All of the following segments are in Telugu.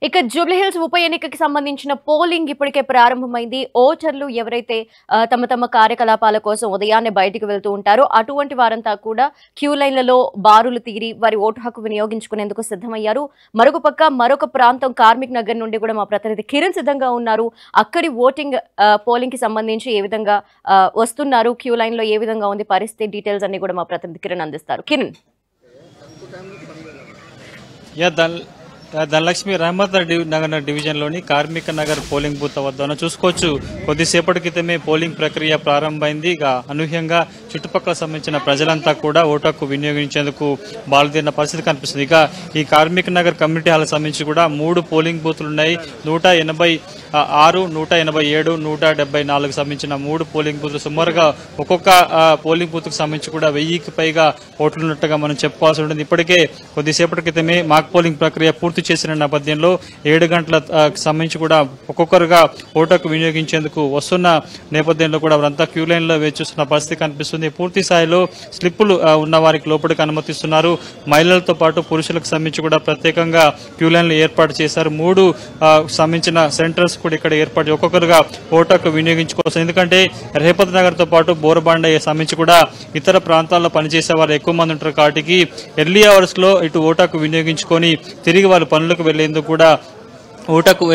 ఇక జూబ్లీహిల్స్ ఉప ఎన్నికకి సంబంధించిన పోలింగ్ ఇప్పటికే ప్రారంభమైంది. ఓటర్లు ఎవరైతే తమ తమ కార్యకలాపాల కోసం ఉదయాన్నే బయటికి వెళ్తూ ఉంటారో అటువంటి వారంతా కూడా క్యూ లైన్లలో బారులు తీరి వారి ఓటు హక్కు వినియోగించుకునేందుకు సిద్ధమయ్యారు. మరొక ప్రాంతం కార్మిక్ నగర్ నుండి కూడా మా ప్రతినిధి కిరణ్ సిద్ధంగా ఉన్నారు. అక్కడి పోలింగ్ కి సంబంధించి ఏ విధంగా వస్తున్నారు, క్యూ లైన్ లో ఏ విధంగా ఉంది పరిస్థితి, డీటెయిల్స్ అన్ని కూడా మా ప్రతినిధి కిరణ్ అందిస్తారు. కిరణ్. ధనలక్ష్మి రహమత్ నగర్ డివిజన్లోని కార్మిక నగర్ పోలింగ్ బూత్ వద్ద చూసుకోవచ్చు. కొద్దిసేపటి క్రితమే పోలింగ్ ప్రక్రియ ప్రారంభమైంది. ఇక అనూహ్యంగా చుట్టుపక్కల సంబంధించిన ప్రజలంతా కూడా ఓటు హక్కు వినియోగించేందుకు బాలుదేరిన పరిస్థితి కనిపిస్తుంది. ఇక ఈ కార్మిక నగర్ కమ్యూనిటీ హాల్ సంబంధించి కూడా 3 పోలింగ్ బూతులు ఉన్నాయి. 186, 187, 174 సంబంధించిన 3 పోలింగ్ బూతులు. సుమారుగా ఒక్కొక్క పోలింగ్ బూత్ కు సంబంధించి కూడా 1000కి పైగా ఓట్లున్నట్టుగా మనం చెప్పుకోవాల్సి ఉంటుంది. ఇప్పటికే కొద్దిసేపటి క్రితమే మాక్ పోలింగ్ ప్రక్రియ పూర్తి చేసిన నేపథ్యంలో 7 గంటల సంబంధించి కూడా ఒక్కొక్కరుగా ఓటుకు వినియోగించేందుకు వస్తున్న నేపథ్యంలో కూడా వారంతా క్యూ లైన్ లో వేచి చూస్తున్న పరిస్థితి కనిపిస్తుంది. పూర్తి స్థాయిలో స్లిప్పులు ఉన్న వారికి లోపలికి అనుమతిస్తున్నారు. మహిళలతో పాటు పురుషులకు సంబంధించి కూడా ప్రత్యేకంగా క్యూ లైన్లు ఏర్పాటు చేశారు. 3 సంబంధించిన సెంటర్స్ కూడా ఇక్కడ ఏర్పాటు ఒక్కొక్కరుగా ఓటుకు వినియోగించుకోవచ్చు. ఎందుకంటే రేపత్ నగర్ తో పాటు బోరబండ సంబంధించి కూడా ఇతర ప్రాంతాల్లో పనిచేసే వారు ఎక్కువ మంది ఉంటారు. కాబట్టి ఎర్లీ అవర్స్ లో ఇటు ఓటుకు వినియోగించుకొని తిరిగి వారు పనులకు వెళ్లేందుకు కూడా ఓటుకు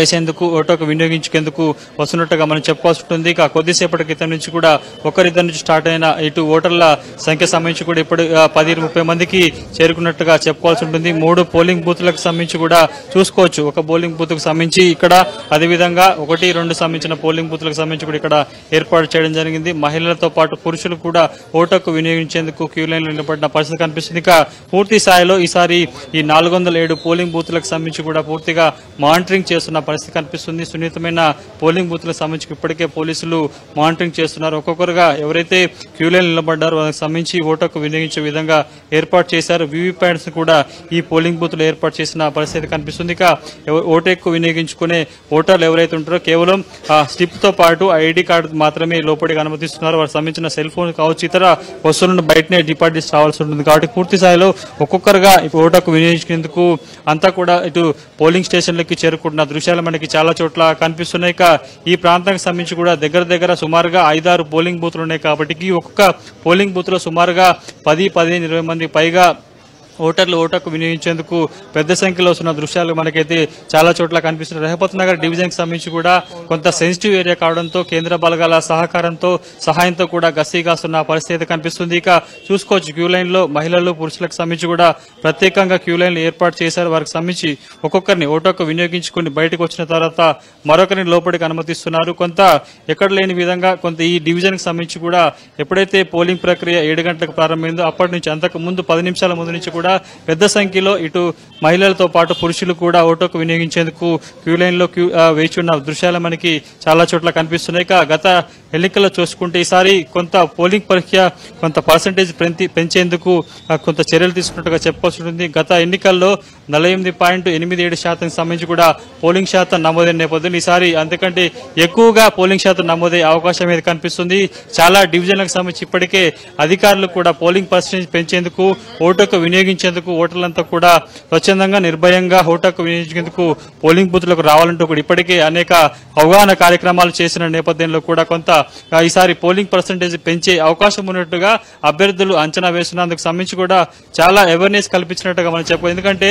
వినియోగించుకేందుకు వస్తున్నట్టుగా మనం చెప్పుకోవాల్సి ఉంటుంది. ఇక కొద్దిసేపటి క్రితం నుంచి కూడా ఒకరిద్దరి నుంచి స్టార్ట్ అయిన ఇటు ఓటర్ల సంఖ్య సంబంధించి కూడా ఇప్పుడు 10-30 మందికి చేరుకున్నట్టుగా చెప్పుకోవాల్సి ఉంటుంది. 3 పోలింగ్ బూత్లకు సంబంధించి కూడా చూసుకోవచ్చు. ఒక పోలింగ్ బూత్ కు సంబంధించి ఇక్కడ, అదేవిధంగా 1-2 సంబంధించిన పోలింగ్ బూత్లకు సంబంధించి కూడా ఇక్కడ ఏర్పాటు చేయడం జరిగింది. మహిళలతో పాటు పురుషులు కూడా ఓటుకు వినియోగించేందుకు క్యూ లైన్ లో నిలబడిన పరిస్థితి కనిపిస్తుంది. ఇక పూర్తి స్థాయిలో ఈసారి ఈ 407 పోలింగ్ బూత్లకు సంబంధించి కూడా పూర్తిగా మానిటరింగ్ చేస్తున్న పరిస్థితి కనిపిస్తుంది. సున్నితమైన పోలింగ్ బూత్లకు సంబంధించి ఇప్పటికే పోలీసులు మానిటరింగ్ చేస్తున్నారు. ఒక్కొక్కరుగా ఎవరైతే క్యూ లైన్ నిలబడ్డారో వాళ్ళకి సంబంధించి ఓటుకు వినియోగించే విధంగా ఏర్పాటు చేశారు. వీవీప్యాట్స్ కూడా ఈ పోలింగ్ బూత్ లో ఏర్పాటు చేసిన పరిస్థితి కనిపిస్తుంది. ఇక ఓటుకు వినియోగించుకునే ఓటర్లు ఎవరైతే ఉంటారో కేవలం స్లిప్ తో పాటు ఐడి కార్డు మాత్రమే లోపలికి అనుమతిస్తున్నారు. వారికి సంబంధించిన సెల్ ఫోన్ కావచ్చు, ఇతర వస్తువులను బయటనే డిపాజిట్ రావాల్సి ఉంటుంది. కాబట్టి పూర్తి స్థాయిలో ఒక్కొక్కరుగా ఓటుకు వినియోగించుకునేందుకు అంతా కూడా ఇటు పోలింగ్ స్టేషన్లకి చేరుకుంటున్న దృశ్యాలు మనకి చాలా చోట్ల కనిపిస్తున్నాయి. ఈ ప్రాంతానికి సంబంధించి కూడా దగ్గర సుమారుగా 5-6 పోలింగ్ బూత్లు ఉన్నాయి. కాబట్టి ఒక్కొక్క పోలింగ్ బూత్ లో సుమారుగా 10-15-20 మంది పైగా ఓటర్లు ఓటుకు వినియోగించేందుకు పెద్ద సంఖ్యలో వస్తున్న దృశ్యాలు మనకైతే చాలా చోట్ల కనిపిస్తున్నాయి. రేపత్ నగర్ డివిజన్ కి సంబంధించి కూడా కొంత సెన్సిటివ్ ఏరియా కావడంతో కేంద్ర బలగాల సహాయంతో కూడా గస్తీగాస్తున్న పరిస్థితి కనిపిస్తుంది. ఇక చూసుకోవచ్చు, క్యూ లైన్ లో మహిళలు పురుషులకు సంబంధించి కూడా ప్రత్యేకంగా క్యూ లైన్లు ఏర్పాటు చేశారు. వారికి సంబంధించి ఒక్కొక్కరిని ఓటుకు వినియోగించుకుని బయటకు వచ్చిన తర్వాత మరొకరిని లోపలికి అనుమతిస్తున్నారు. కొంత ఎక్కడ లేని విధంగా కొంత ఈ డివిజన్ కి సంబంధించి కూడా ఎప్పుడైతే పోలింగ్ ప్రక్రియ 7 గంటలకు ప్రారంభమైందో అప్పటి నుంచి అంతకు ముందు 10 నిమిషాల ముందు నుంచి కూడా పెద్ద సంఖ్యలో ఇటు మహిళలతో పాటు పురుషులు కూడా ఓటుకు వినియోగించేందుకు క్యూ లైన్ లో వేచి ఉన్న దృశ్యాలు మనకి చాలా చోట్ల కనిపిస్తున్నాయి. గత ఎన్నికల్లో చూసుకుంటే ఈసారి కొంత పోలింగ్ ప్రక్రియ కొంత పర్సంటేజ్ పెంచేందుకు కొంత చర్యలు తీసుకున్నట్టుగా చెప్పుకోవాల్సి ఉంటుంది. గత ఎన్నికల్లో 48.87% సంబంధించి కూడా పోలింగ్ శాతం నమోదైన నేపథ్యంలో ఈసారి అంతకంటే ఎక్కువగా పోలింగ్ శాతం నమోదయ్యే అవకాశం అయితే కనిపిస్తుంది. చాలా డివిజన్లకు సంబంధించి ఇప్పటికే అధికారులు కూడా పోలింగ్ పర్సంటేజ్ పెంచేందుకు ఓటుకు వినియోగించేందుకు ఓటర్లంతా కూడా స్వచ్ఛందంగా నిర్భయంగా ఓటుకు వినియోగించేందుకు పోలింగ్ బూత్లకు రావాలంటూ కూడా ఇప్పటికే అనేక అవగాహన కార్యక్రమాలు చేసిన నేపథ్యంలో కూడా కొంత ఈసారి పోలింగ్ పర్సంటేజ్ పెంచే అవకాశం ఉన్నట్టుగా అభ్యర్థులు అంచనా వేస్తున్నందుకు సంబంధించి కూడా చాలా అవేర్నెస్ కల్పించినట్టుగా మనం చెప్పాలి. ఎందుకంటే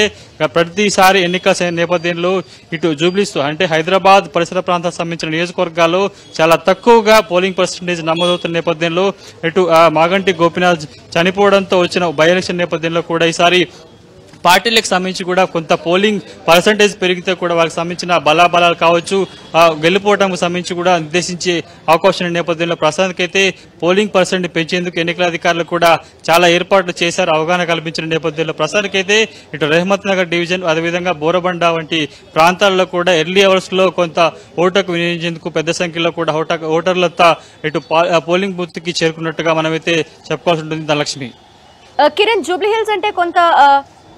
ప్రతిసారి ఎన్నికల నేపథ్యంలో ఇటు జూబ్లీస్ అంటే హైదరాబాద్ పరిసర ప్రాంతాలకు సంబంధించిన నియోజకవర్గాల్లో చాలా తక్కువగా పోలింగ్ పర్సంటేజ్ నమోదవుతున్న నేపథ్యంలో ఇటు మాగంటి గోపీనాథ్ చనిపోవడంతో వచ్చిన బై ఎలక్షన్ నేపథ్యంలో కూడా ఈసారి పార్టీలకు సంబంధించి కూడా కొంత పోలింగ్ పర్సంటేజ్ పెరిగితే కూడా వారికి సంబంధించిన బలాబలాలు కావచ్చు, గెలుపోవడానికి సంబంధించి కూడా నిర్దేశించే అవకాశం నేపథ్యంలో ప్రస్తుతానికైతే పోలింగ్ పర్సెంట్ పెంచేందుకు ఎన్నికల అధికారులు కూడా చాలా ఏర్పాట్లు చేశారు. అవగాహన కల్పించిన నేపథ్యంలో ప్రస్తుతానికైతే ఇటు రెహమత్ నగర్ డివిజన్, అదేవిధంగా బోరబండ వంటి ప్రాంతాల్లో కూడా ఎర్లీ అవర్స్ లో కొంత ఓటుకు వినియోగించేందుకు పెద్ద సంఖ్యలో కూడా ఓటర్లంతా ఇటు పోలింగ్ బూత్ కి చేరుకున్నట్టుగా మనమైతే చెప్పుకోవాల్సి ఉంటుంది. ధనలక్ష్మి. కిరణ్, జూబ్లీహిల్స్ అంటే కొంత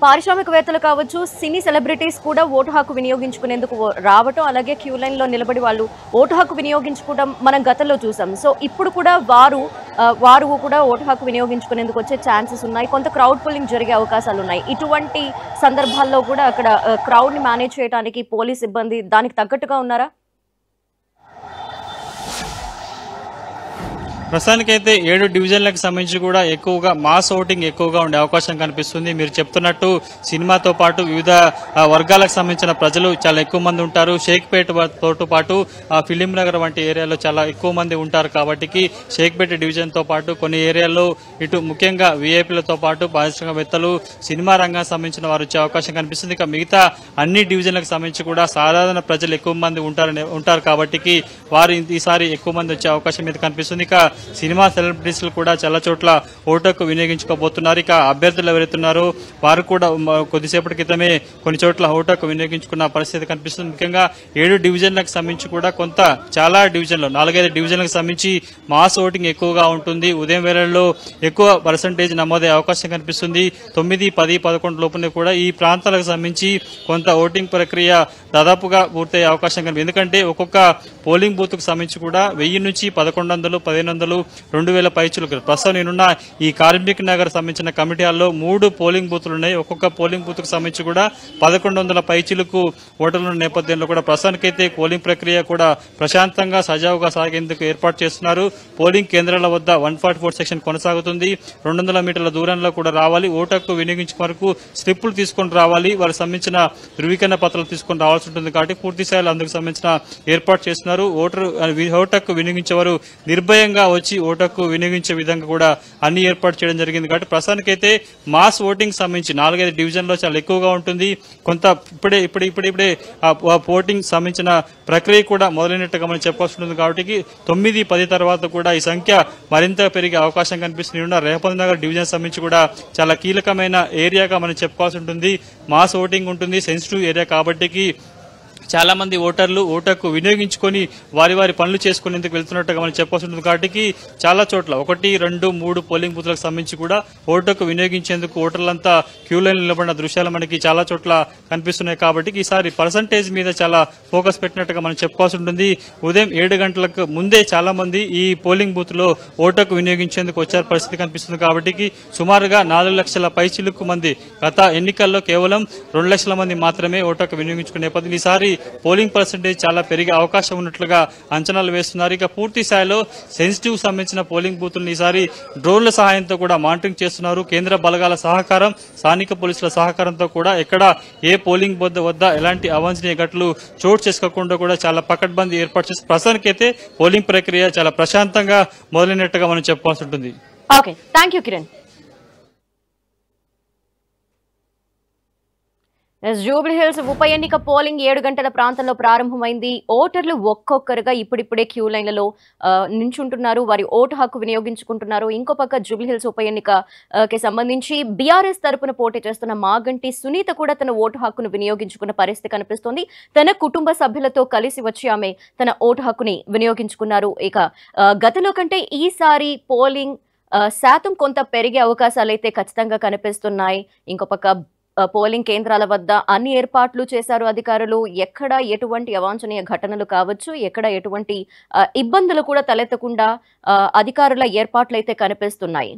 పారిశ్రామికవేత్తలు కావచ్చు, సినీ సెలబ్రిటీస్ కూడా ఓటు హక్కు వినియోగించుకునేందుకు రావటం, అలాగే క్యూ లైన్ లో నిలబడి వాళ్ళు ఓటు హక్కు వినియోగించుకోవడం మనం గతంలో చూసాం. సో ఇప్పుడు కూడా వారు కూడా ఓటు హక్కు వినియోగించుకునేందుకు వచ్చే ఛాన్సెస్ ఉన్నాయి. కొంత క్రౌడ్ పుల్లింగ్ జరిగే అవకాశాలు ఉన్నాయి. ఇటువంటి సందర్భాల్లో కూడా అక్కడ క్రౌడ్ ని మేనేజ్ చేయడానికి పోలీస్ సిబ్బంది దానికి తగ్గట్టుగా ఉన్నారా? ప్రస్తుతానికైతే 7 డివిజన్లకు సంబంధించి కూడా ఎక్కువగా మాస్ ఓటింగ్ ఎక్కువగా ఉండే అవకాశం కనిపిస్తుంది. మీరు చెప్తున్నట్టు సినిమాతో పాటు వివిధ వర్గాలకు సంబంధించిన ప్రజలు చాలా ఎక్కువ మంది ఉంటారు. షేక్పేటతో పాటు ఫిలిం నగర్ వంటి ఏరియాలో చాలా ఎక్కువ మంది ఉంటారు. కాబట్టి షేక్పేట డివిజన్తో పాటు కొన్ని ఏరియాల్లో ఇటు ముఖ్యంగా వీఐపీలతో పాటు పారిశ్రామికవేత్తలు, సినిమా రంగానికి సంబంధించిన వారు వచ్చే అవకాశం కనిపిస్తుంది. ఇక మిగతా అన్ని డివిజన్లకు సంబంధించి కూడా సాధారణ ప్రజలు ఎక్కువ మంది ఉంటారు కాబట్టి వారు ఈసారి ఎక్కువ మంది వచ్చే అవకాశం మీద కనిపిస్తుంది. ఇక సినిమా సెలబ్రిటీస్లు కూడా చాలా చోట్ల ఓటుకు వినియోగించుకోబోతున్నారు. ఇక అభ్యర్థులు ఎవరైతున్నారో వారు కూడా కొద్దిసేపటి క్రితమే కొన్ని చోట్ల ఓటుకు వినియోగించుకున్న పరిస్థితి కనిపిస్తుంది. ముఖ్యంగా 7 డివిజన్లకు సంబంధించి కూడా చాలా డివిజన్లు 4-5 డివిజన్లకు సంబంధించి మాస్ ఓటింగ్ ఎక్కువగా ఉంటుంది. ఉదయం వేళల్లో ఎక్కువ పర్సంటేజ్ నమోదయ్యే అవకాశం కనిపిస్తుంది. 9, 10, 11 లోపునే కూడా ఈ ప్రాంతాలకు సంబంధించి కొంత ఓటింగ్ ప్రక్రియ దాదాపుగా పూర్తయ్యే అవకాశం కనిపిస్తుంది. ఎందుకంటే ఒక్కొక్క పోలింగ్ బూత్ కు సంబంధించి కూడా 1000 నుంచి 1100, 1500, 2000 పైచులకు. ప్రస్తుతం నేనున్న ఈ కార్మిక్ నగర్ సంబంధించిన కమిటీ హాల్లో 3 పోలింగ్ బూత్లు ఉన్నాయి. ఒక్కొక్క పోలింగ్ బూత్ కు సంబంధించి కూడా 1100 పైచులకు ఓటర్ల నేపథ్యంలో కూడా ప్రస్తుతానికైతే పోలింగ్ ప్రక్రియ కూడా ప్రశాంతంగా సజావుగా సాగేందుకు ఏర్పాటు చేస్తున్నారు. పోలింగ్ కేంద్రాల వద్ద 144 సెక్షన్ కొనసాగుతుంది. 200 మీటర్ల దూరంలో కూడా రావాలి. ఓటుకు వినియోగించుకునే వరకు స్లిప్పులు తీసుకుని రావాలి. వారికి సంబంధించిన ధృవీకరణ పత్రాలు తీసుకుని రావాల్సి ఉంటుంది. కాబట్టి పూర్తి స్థాయిలో అందుకు సంబంధించిన ఏర్పాటు చేస్తున్నారు. ఓటుకు వినియోగించేవారు నిర్భయంగా వచ్చి ఓటుకు వినియోగించే విధంగా కూడా అన్ని ఏర్పాటు చేయడం జరిగింది. కాబట్టి ప్రస్తుతానికైతే మాస్ ఓటింగ్ సంబంధించి 4-5 డివిజన్లో చాలా ఎక్కువగా ఉంటుంది. కొంత ఇప్పుడే ఓటింగ్ సంబంధించిన ప్రక్రియ కూడా మొదలైనట్టుగా మనం చెప్పాల్సి ఉంటుంది. కాబట్టి 9, 10 తర్వాత కూడా ఈ సంఖ్య మరింత పెరిగే అవకాశం కనిపిస్తుంది. రేపల్ నగర్ డివిజన్ సంబంధించి కూడా చాలా కీలకమైన ఏరియాగా మనం చెప్పుకోవాల్సి ఉంటుంది. మాస్ ఓటింగ్ ఉంటుంది, సెన్సిటివ్ ఏరియా కాబట్టి చాలా మంది ఓటర్లు ఓటుకు వినియోగించుకొని వారి పనులు చేసుకునేందుకు వెళ్తున్నట్టుగా మనం చెప్పాల్సి ఉంటుంది. కాబట్టి చాలా చోట్ల 1, 2, 3 పోలింగ్ బూత్లకు సంబంధించి కూడా ఓటుకు వినియోగించేందుకు ఓటర్లంతా క్యూ లైన్ నిలబడిన దృశ్యాలు మనకి చాలా చోట్ల కనిపిస్తున్నాయి. కాబట్టి ఈసారి పర్సంటేజ్ మీద చాలా ఫోకస్ పెట్టినట్టుగా మనం చెప్పుకోవాల్సి ఉంటుంది. ఉదయం 7 గంటలకు ముందే చాలా మంది ఈ పోలింగ్ బూత్ లో ఓటుకు వినియోగించేందుకు వచ్చే పరిస్థితి కనిపిస్తుంది. కాబట్టి సుమారుగా 4 లక్షల పైచిలుకు మంది, గత ఎన్నికల్లో కేవలం 2 లక్షల మంది మాత్రమే ఓటుకు వినియోగించుకునే నేపథ్యంలో ఈసారి పోలింగ్ పర్సంటేజ్ చాలా పెరిగే అవకాశం ఉన్నట్లుగా అంచనాలు వేస్తున్నారు. ఇక పూర్తి స్థాయిలో సెన్సిటివ్ సంబంధించిన పోలింగ్ బూతులను ఈసారి డ్రోన్ల సహాయంతో కూడా మానిటరింగ్ చేస్తున్నారు. కేంద్ర బలగాల సహకారం, స్థానిక పోలీసుల సహకారంతో కూడా ఎక్కడ ఏ పోలింగ్ బూత్ వద్ద ఎలాంటి అవాంఛనీయ ఘటనలు చోటు చేసుకోకుండా కూడా చాలా పకడ్బందీ ఏర్పాటు చేసి ప్రస్తుతానికైతే పోలింగ్ ప్రక్రియ చాలా ప్రశాంతంగా మొదలైనట్టుగా మనం చెప్పాల్సి ఉంటుంది. Okay, thank you Kiran. Jubilee hills ఉప ఎన్నిక పోలింగ్ 7 గంటల ప్రాంతంలో ప్రారంభమైంది. ఓటర్లు ఒక్కొక్కరుగా ఇప్పుడిప్పుడే క్యూ లైన్లలో నించుంటున్నారు, వారి ఓటు హక్కు వినియోగించుకుంటున్నారు. ఇంకో పక్క జూబ్లీ హిల్స్ ఉప ఎన్నికకి సంబంధించి బీఆర్ఎస్ తరపున పోటీ చేస్తున్న మాగంటి సునీత కూడా తన ఓటు హక్కును వినియోగించుకున్న పరిస్థితి కనిపిస్తోంది. తన కుటుంబ సభ్యులతో కలిసి వచ్చి ఆమె తన ఓటు హక్కుని వినియోగించుకున్నారు. ఇక గతంలో కంటే ఈసారి పోలింగ్ శాతం కొంత పెరిగే అవకాశాలు అయితే ఖచ్చితంగా కనిపిస్తున్నాయి. ఇంకో పక్క పోలింగ్ కేంద్రాల వద్ద అన్ని ఏర్పాట్లు చేశారు అధికారులు. ఎక్కడ ఎటువంటి అవాంఛనీయ ఘటనలు కావచ్చు, ఎక్కడ ఎటువంటి ఇబ్బందులు కూడా తలెత్తకుండా అధికారుల ఏర్పాట్లు అయితే కనిపిస్తున్నాయి.